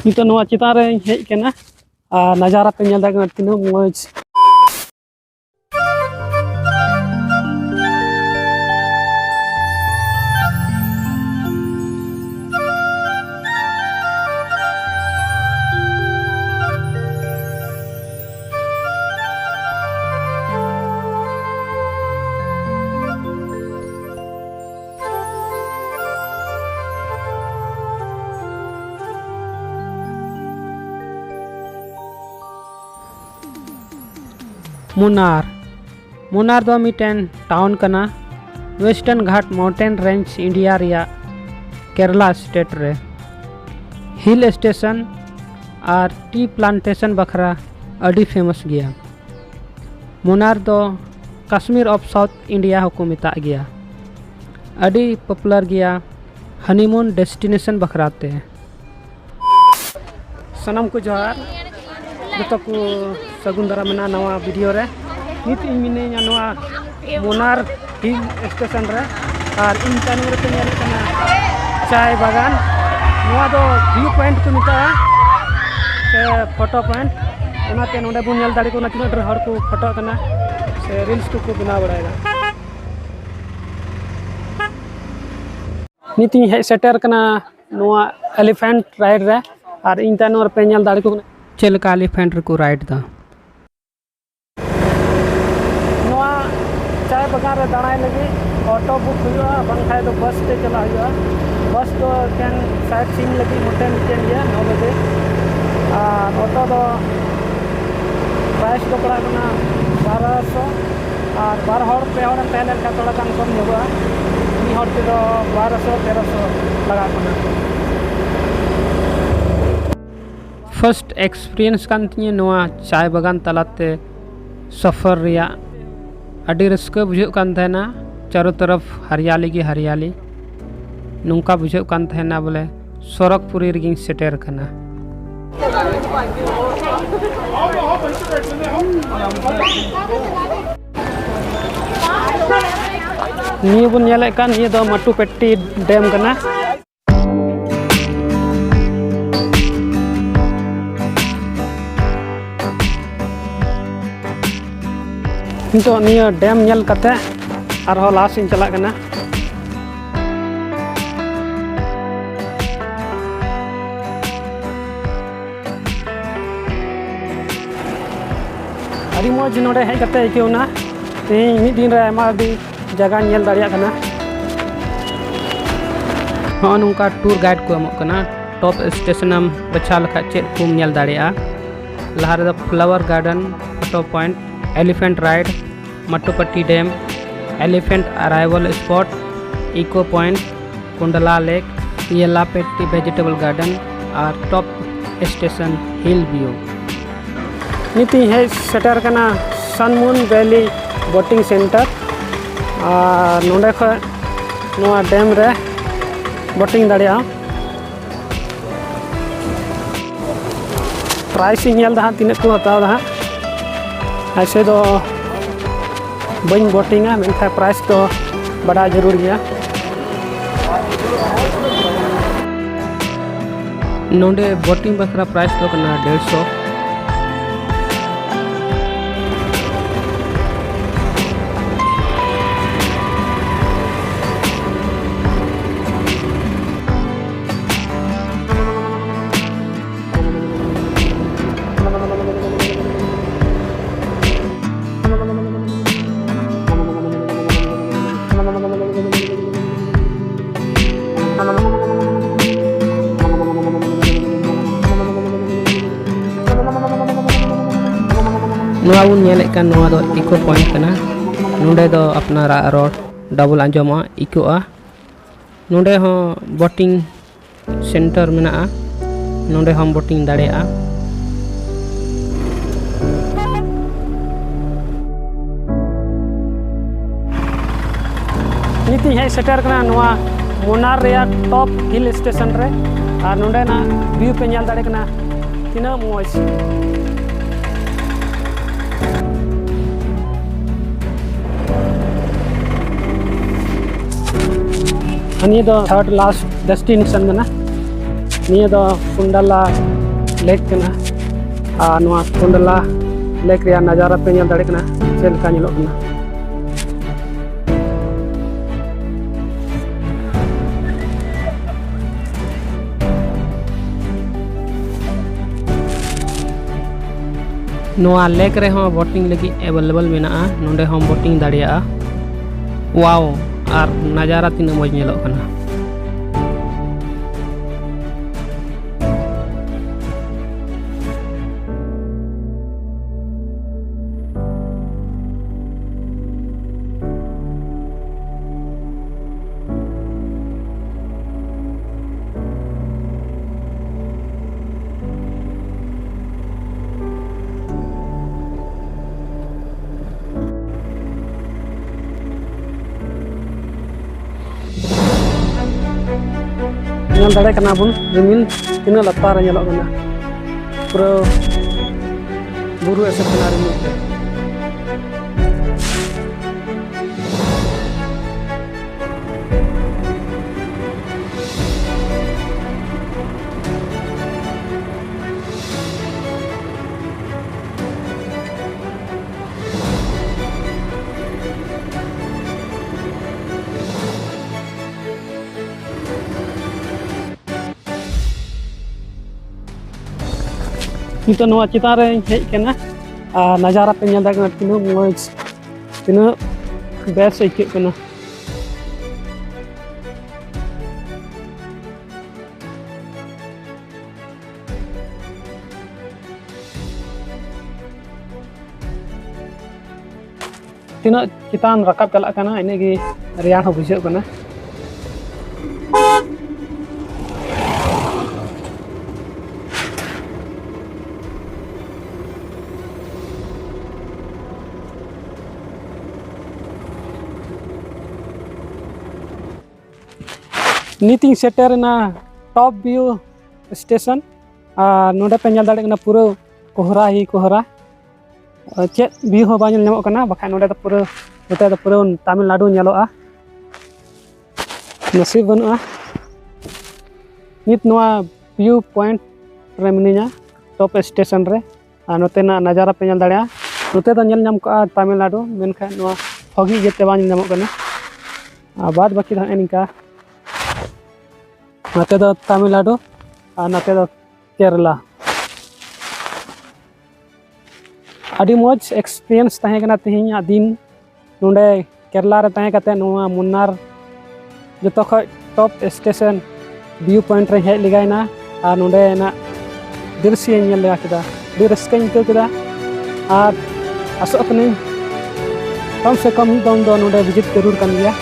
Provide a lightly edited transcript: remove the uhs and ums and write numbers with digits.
नितो नवा चितान रे हेज कना नजारा पे नेल दाग तीना मौज मुनार दो मिटेन टाउन कना वेस्टर्न घाट माउंटेन रेंज इंडिया रिया केरला स्टेट रे हिल स्टेशन और टी प्लांटेशन बखरा अड़ी फेमस गया। मुनार दो कश्मीर ऑफ साउथ इंडिया होको मिता गया। अड़ी पॉपुलर गया हनीमून डेस्टिनेशन बखराते सनम को जोहार जो को सगुन दारा मना नवा वीडियो रे नित इन मिने नवा मुनार हिल स्टेशन रे और इन तानु रे पेन कना चाय बागान नवा दो व्यू पॉइंट को मिता से फोटो पॉइंट ओनाते नोडे बुन नेल दाड़ी को ना तिना हर को फोटो कना से रील्स को बना बड़ाएगा। नित इन हे सेटर कना नवा एलिफेंट राइड रे और इन तानु रे पेन नेल दाड़ी को चलका एलिफेंट को राइड दा नवा चाय बगान रे दाणाय लगे ऑटो बुक हुआ बंखाय तो बस ते चला हुआ बस तो कैन साइड सीन लगी मोटे नीचे लिया 9 बजे और ऑटो तो प्राइस तो पड़ा बना 1200 और 12 हॉर पे हॉर पहले का थोड़ा कम कम होगा नी हॉर ते तो 1200 1300 लगा बना फर्स्ट एक्सपीरियंस कान तिनी नवा चाय बागान तलाते सफ़र रिया अड़ी रस्का बुझे कान थेना चारों तरफ हरियाली की हरियाली नुंका बुझे कान थेना बोले सोरगपुरी रिगिंग सेटेर कना नी बुन नेले कान ये दो मट्टुपेट्टी डैम कना तो निया डैम नेल कते आरो लास्ट इन चला कना अड़ी मौज नोडे हेज कते इकेउना ते मिद दिन रे आमा दी जगह नेल दाड़िया कना हो नुका टूर गाइड को एमो कना टॉप स्टेशन हम बचा लखा चेक कुम नेल दाड़िया लहार the flower garden photo point elephant ride Mattupetty dam elephant arrival spot echo point Kundala lake Yellapatti vegetable garden और टॉप स्टेशन हिल व्यू नीति है सेटर कना सनमून वैली बोटिंग सेंटर और नोडे ख नोआ डैम रे बोटिंग दाड़िया प्राइस नेल दा तीन को हताव दा ऐसे तो बन बोटिंगा मेनखा प्राइस तो बड़ा जरूर गया नोडे बोटिंग बखरा प्राइस तो करना 150 नवा बुन नेले कान नवा दो इको पॉइंट कना नोडे दो अपना रोड डबल आंजमा इकोआ नोडे हो बोटिंग सेंटर मेना नोडे हम बोटिंग दाड़ेआ नीति है सेटर कना नवा मुनार रिया टॉप हिल स्टेशन रे और नोडे ना व्यू पे नेल दाड़े कना तीना मौज थर्ड लास्ट डेस्टिनेशन में ना निया दो कुंडला लेक कना नवा कुंडला लेक रे नजारा पे नेल दाड़े कना चेल का नेलो कना नवा लेक रे हो बोटिंग लगी अवेलेबल मेना नोंडे हम बोटिंग दाड़िया वाओ और नजारा तीन मज नेलो कना दाड़े कना बुन रिमिल तीन लतार नेलो कना पूरा बुरु एसे कना रिमिल नितो नवा चितान रे हेज कना नजारा पे नेल दाड़े तीन मज तीन बेस आइके कना तीन चितान रकाब चला कना इनेगी रियान हो बुझे कना नीतिंग सेटर ना टॉप व्यू स्टेशन नोडे पे नेल दाड़े कना पूरा कोहरा ही कोहरा चेक व्यू हो बाñel नेमो कना बखा नोडे तो पूरा नोते तो पूरा तमिलनाडु नेलोआ नसीब बनुआ नित नोआ व्यू पॉइंट रे मिनिया टॉप स्टेशन रे नोते ना नजारा पे नेल दाड़े नोते तो नेल नाम का तमिलनाडु मेनखा नोआ फगी जेते बाñel नेमो कना बाद बाकी दा एनिका नाते दो तमिलनाडु और नाते दो केरला अड़ी मज एक्सपीरियंस तहे कना तिहिं दिन नोंडे केरला रे तहे कते नोआ मुन्नार जतो ख टॉप स्टेशन व्यू पॉइंट रे हेज लिगाइना और नोंडे ना दृश्य नेल लगा केदा दी रस्का इनके केदा और आसो अपने कम से कम दम दो नोंडे विजिट जरूर कर गया।